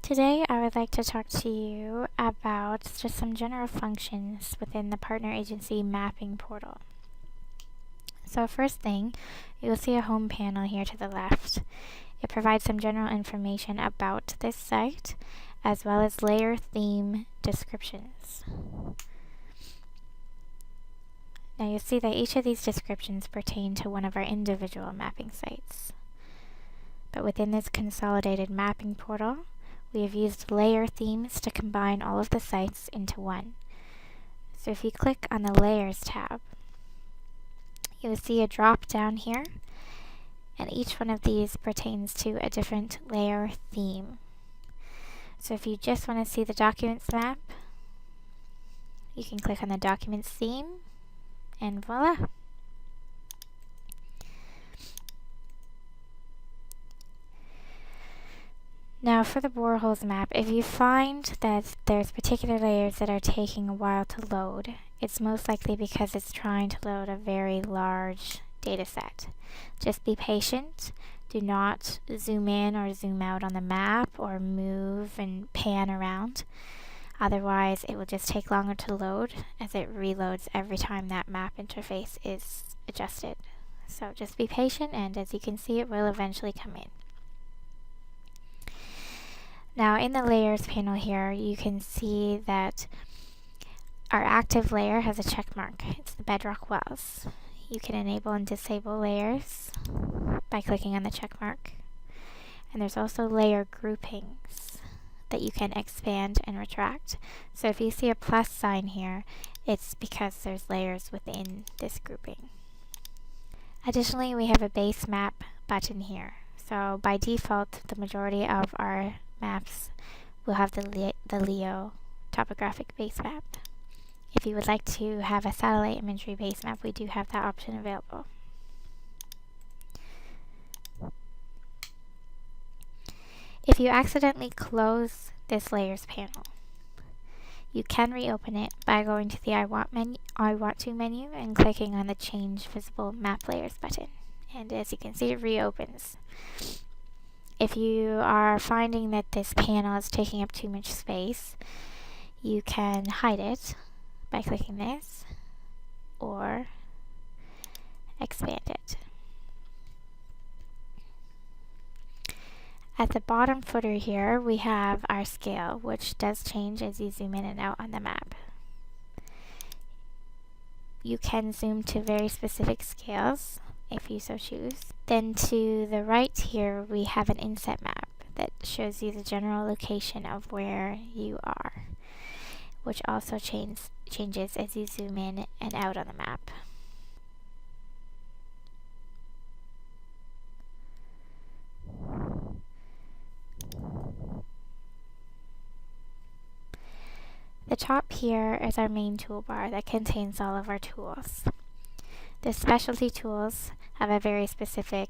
Today I would like to talk to you about just some general functions within the Partner Agency Mapping Portal. So first thing, you'll see a home panel here to the left. It provides some general information about this site, as well as layer theme descriptions. Now you'll see that each of these descriptions pertain to one of our individual mapping sites. But within this consolidated mapping portal, we have used layer themes to combine all of the sites into one. So if you click on the Layers tab, you will see a drop down here, and each one of these pertains to a different layer theme. So if you just want to see the Documents map, you can click on the Documents theme, and voila! Now for the Boreholes map, if you find that there's particular layers that are taking a while to load, it's most likely because it's trying to load a very large data set. Just be patient. Do not zoom in or zoom out on the map or move and pan around. Otherwise, it will just take longer to load as it reloads every time that map interface is adjusted. So just be patient, and as you can see, it will eventually come in. Now in the Layers panel here, you can see that our active layer has a check mark. It's the bedrock wells. You can enable and disable layers by clicking on the check mark. And there's also layer groupings that you can expand and retract. So if you see a plus sign here, it's because there's layers within this grouping. Additionally, we have a base map button here. So by default, the majority of our maps will have the LEO topographic base map. If you would like to have a satellite imagery base map, we do have that option available. If you accidentally close this Layers panel, you can reopen it by going to the I want to menu and clicking on the Change Visible Map Layers button. And as you can see, it reopens. If you are finding that this panel is taking up too much space, you can hide it by clicking this or expand it. At the bottom footer here, we have our scale, which does change as you zoom in and out on the map. You can zoom to very specific scales if you so choose. Then to the right here, we have an inset map that shows you the general location of where you are, which also changes as you zoom in and out on the map. The top here is our main toolbar that contains all of our tools. The specialty tools have a very specific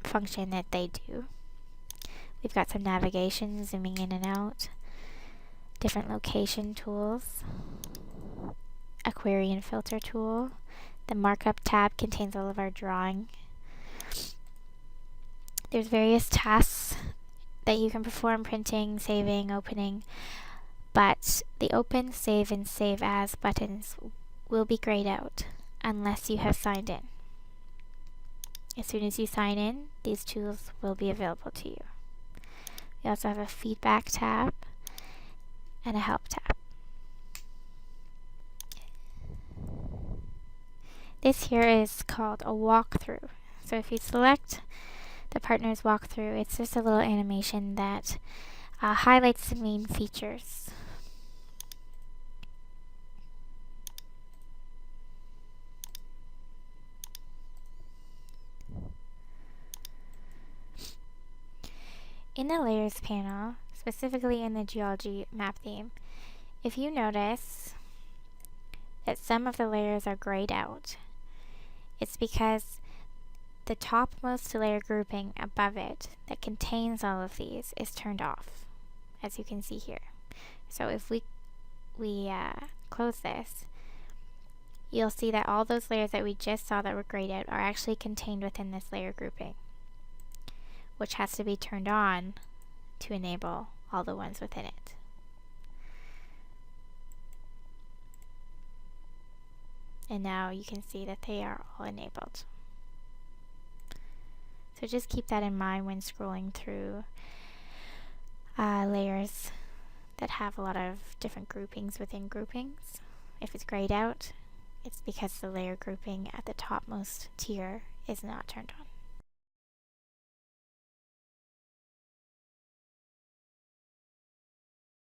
function that they do. We've got some navigation, zooming in and out, different location tools, a query and filter tool. The markup tab contains all of our drawing. There's various tasks that you can perform: printing, saving, opening, but the open, save, and save as buttons will be grayed out unless you have signed in. As soon as you sign in, these tools will be available to you. We also have a feedback tab and a help tab. This here is called a walkthrough. So if you select the partner's walkthrough, it's just a little animation that highlights the main features. In the Layers panel, specifically in the Geology map theme, if you notice that some of the layers are grayed out, it's because the topmost layer grouping above it that contains all of these is turned off, as you can see here. So if we close this, you'll see that all those layers that we just saw that were grayed out are actually contained within this layer grouping, which has to be turned on to enable all the ones within it. And now you can see that they are all enabled. So just keep that in mind when scrolling through layers that have a lot of different groupings within groupings. If it's grayed out, it's because the layer grouping at the topmost tier is not turned on.